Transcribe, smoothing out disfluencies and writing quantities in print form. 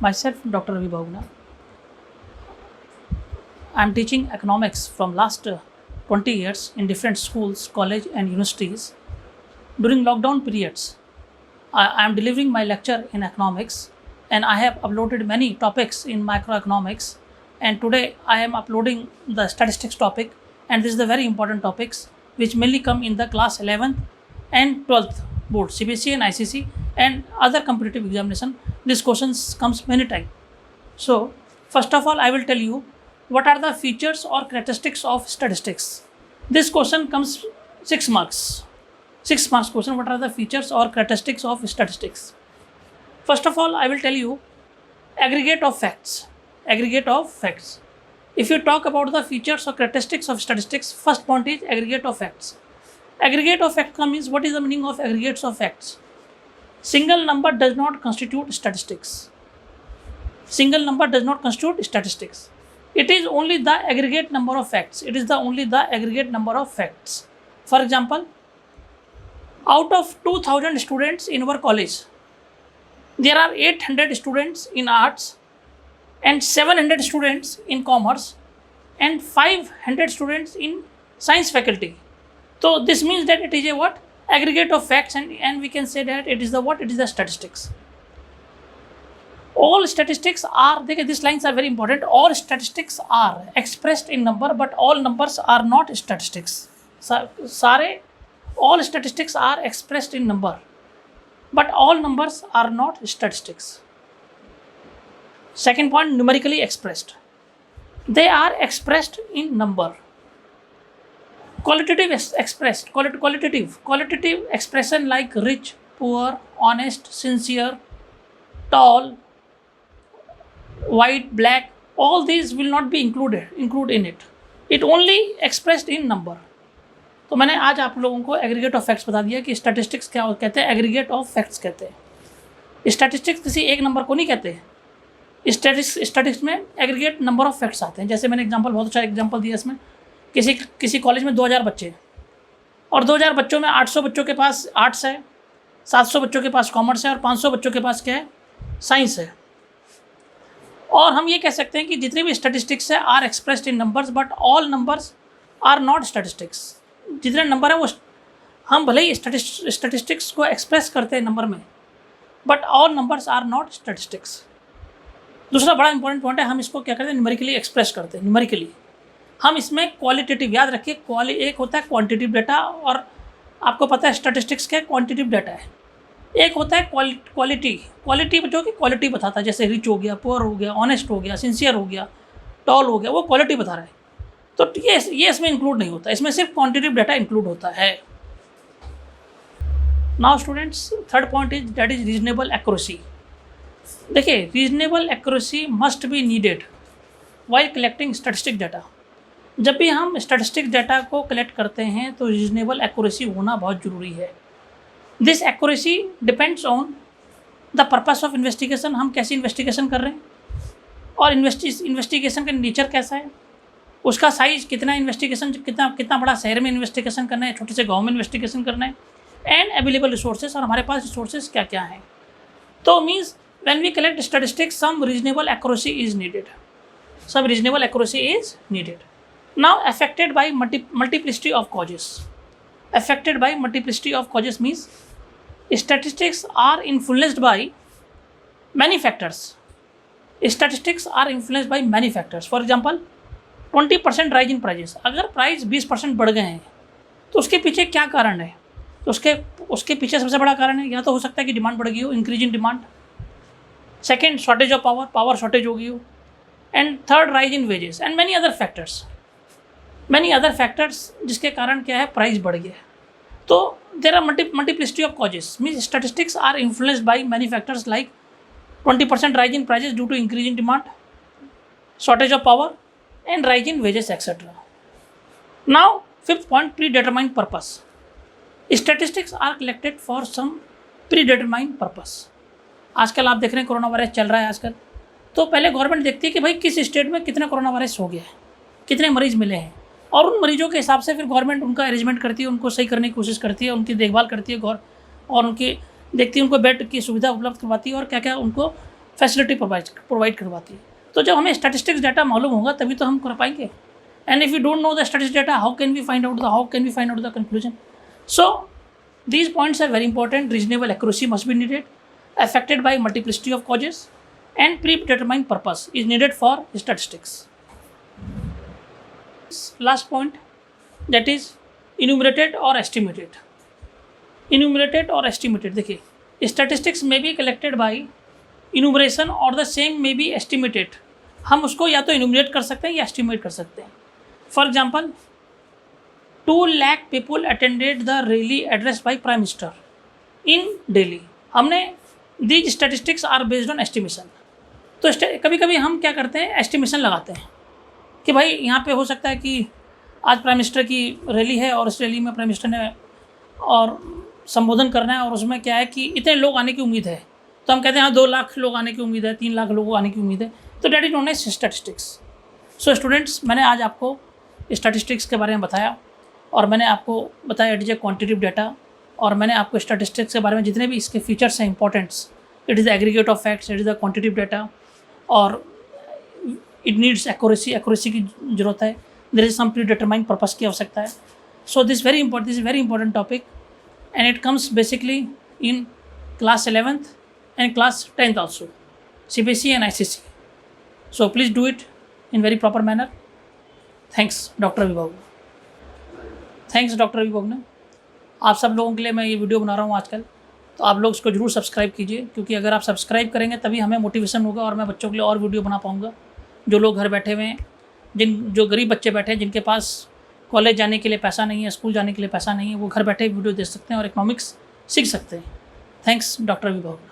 Myself, Dr. Ravi Bhaguna. I am teaching economics from last 20 years in different schools, college and universities. During lockdown periods, I am delivering my lecture in economics, and I have uploaded many topics in microeconomics, and today I am uploading the statistics topic, and this is the very important topics which mainly come in the class 11th and 12th board, CBSE and ICC and other competitive examination. These questions comes many times. So first of all, I will tell you what are the features or characteristics of statistics. This question comes 6 marks. 6 marks question. What are the features or characteristics of statistics? First of all, I will tell you aggregate of facts. Aggregate of facts. If you talk about the features or characteristics of statistics, first point is aggregate of facts. Aggregate of facts means, what is the meaning of aggregates of facts? Single number does not constitute statistics. Single number does not constitute statistics. It is only the aggregate number of facts. It is only the aggregate number of facts. For example, out of 2000 students in our college, there are 800 students in arts and 700 students in commerce and 500 students in science faculty. So this means that it is a what? Aggregate of facts, and we can say that it is the what? It is the statistics. All statistics are, these lines are very important. All statistics are expressed in number, but all numbers are not statistics. All statistics are expressed in number, but all numbers are not statistics. Second point, numerically expressed. They are expressed in number. Qualitative expressed, qualitative expression like rich, poor, honest, sincere, tall, white, black, all these will not be included in it. It only expressed in number. तो मैंने आज आप लोगों को aggregate of facts बता दिया कि statistics क्या कहते हैं, एग्रीगेट ऑफ फैक्ट्स कहते हैं। स्टैटिस्टिक्स किसी एक नंबर को नहीं कहते। स्टैटिस्टिक्स में एग्रीगेट नंबर ऑफ फैक्ट्स आते हैं। जैसे मैंने एग्जांपल, बहुत अच्छा एग्जांपल दिया इसमें, किसी कॉलेज में 2000 बच्चे और 2000 बच्चों में 800 बच्चों के पास आर्ट्स है, 700 बच्चों के पास कॉमर्स है और 500 बच्चों के पास क्या है, साइंस है। और हम ये कह सकते हैं कि जितने भी स्टैटिस्टिक्स है are expressed in numbers, but all numbers are not statistics. जितने नंबर है वो हम भले ही स्टैटिस्टिक्स को एक्सप्रेस करते हैं नंबर में, but all numbers are not statistics. दूसरा बड़ा इंपॉर्टेंट पॉइंट है, हम इसको क्या करते हैं, न्यूमेरिकली एक्सप्रेस करते हैं। न्यूमेरिकली हम इसमें क्वालिटेटिव, याद रखिए, एक होता है क्वांटिटिव डाटा, और आपको पता है स्टैटिस्टिक्स क्या क्वांटिटिव डाटा है। एक होता है क्वालिटी जो कि क्वालिटी बताता है, जैसे रिच हो गया, पुअर हो गया, ऑनेस्ट हो गया, सिंसियर हो गया, टॉल हो गया, वो क्वालिटी बता रहा है। तो ये इसमें इंक्लूड नहीं होता, इसमें सिर्फ क्वांटिटिव डाटा इंक्लूड होता है। Now students, third point is that is reasonable accuracy. देखिए, reasonable accuracy must be needed while collecting statistic data. जब भी हम स्टैटिस्टिक डाटा को कलेक्ट करते हैं तो रीजनेबल एक्यूरेसी होना बहुत ज़रूरी है। This accuracy depends on the purpose of investigation, हम कैसी इन्वेस्टिगेशन कर रहे हैं, और इन्वेस्टिगेशन का नेचर कैसा है, उसका साइज कितना, इन्वेस्टिगेशन कितना बड़ा शहर में इन्वेस्टिगेशन करना है, छोटे से गाँव में इन्वेस्टिगेशन करना है, एंड अवेलेबल रिसोर्सेज, और हमारे पास रिसोर्सेज क्या क्या हैं। तो means when we collect statistics, some reasonable accuracy is needed. Now, affected by multiplicity of causes. Affected by multiplicity of causes means statistics are influenced by many factors. Statistics are influenced by many factors. For example, 20% rise in prices. अगर price 20% बढ़ गए हैं तो उसके पीछे क्या कारण है? तो उसके पीछे सबसे बड़ा कारण है, या तो हो सकता है कि डिमांड बढ़ गई हो, increase in demand. Second, shortage of power shortage हो गई हो, and third, rise in wages, and many other factors जिसके कारण क्या है, प्राइस बढ़ गया है। तो there are multiplicity of causes, means statistics are influenced by many factors like 20% rise in prices due to increase in demand, shortage of power, and rise in wages etcetera. Now fifth point, predetermined purpose. Statistics are collected for some predetermined purpose. आजकल आप देख रहे हैं corona virus चल रहा है आजकल, तो पहले गवर्नमेंट देखती है कि भाई किस स्टेट में कितना कोरोना वायरस हो गया है, कितने मरीज मिले हैं, और उन मरीजों के हिसाब से फिर गवर्नमेंट उनका अरेंजमेंट करती है, उनको सही करने की कोशिश करती है, उनकी देखभाल करती है और उनकी देखती है, उनको बेड की सुविधा उपलब्ध करवाती है और क्या क्या उनको फैसिलिटी प्रोवाइड करवाती है। तो जब हमें स्टैटिस्टिक्स डाटा मालूम होगा तभी तो हम कर पाएंगे। And if you don't know the statistics data, how can we find out the conclusion? So these points are very important. Reasonable accuracy must be needed, affected by multiplicity of causes, and predetermined purpose is needed for statistics. Last point, that is enumerated or estimated. Enumerated or estimated, देखिए statistics may be collected by enumeration or the same may be estimated. हम उसको या तो enumerate कर सकते हैं या estimate कर सकते हैं। For example, 2 lakh people attended the rally addressed by Prime Minister in Delhi. हमने these statistics are based on estimation. तो कभी कभी हम क्या करते हैं, एस्टिमेशन लगाते हैं कि भाई यहाँ पे हो सकता है कि आज प्राइम मिनिस्टर की रैली है और इस रैली में प्राइम मिनिस्टर ने और संबोधन करना है और उसमें क्या है कि इतने लोग आने की उम्मीद है, तो हम कहते हैं हाँ 2 लाख लोग आने की उम्मीद है, 3 लाख लोग आने की उम्मीद है। तो that is known as statistics. So students, मैंने आज आपको स्टैटिस्टिक्स के बारे में बताया और मैंने आपको बताया it is a quantitative data, और मैंने आपको स्टैटिस्टिक्स के बारे में जितने भी इसके फीचर्स हैं importance, it is the aggregate of facts, it is the quantitative data, और इट नीड्स एक्यूरेसी की ज़रूरत है, there is some predetermined purpose की आवश्यकता है। So this very important topic and it comes basically in class 11th and class 10th also, CBSE and ICC. So please do it in very proper manner. Thanks doctor विभाग। Thanks doctor विभाग ने। आप सब लोगों के लिए मैं ये वीडियो बना रहा हूँ आजकल, तो आप लोग इसको जरूर सब्सक्राइब कीजिए, क्योंकि अगर आप सब्सक्राइब करेंगे तभी हमें मोटिवेशन होगा और मैं बच्चों के लिए और वीडियो बना पाऊँगा। जो लोग घर बैठे हुए हैं, जो गरीब बच्चे बैठे हैं, जिनके पास कॉलेज जाने के लिए पैसा नहीं है, स्कूल जाने के लिए पैसा नहीं है, वो घर बैठे वीडियो देख सकते हैं और इकोनॉमिक्स सीख सकते हैं। थैंक्स डॉक्टर विभाग।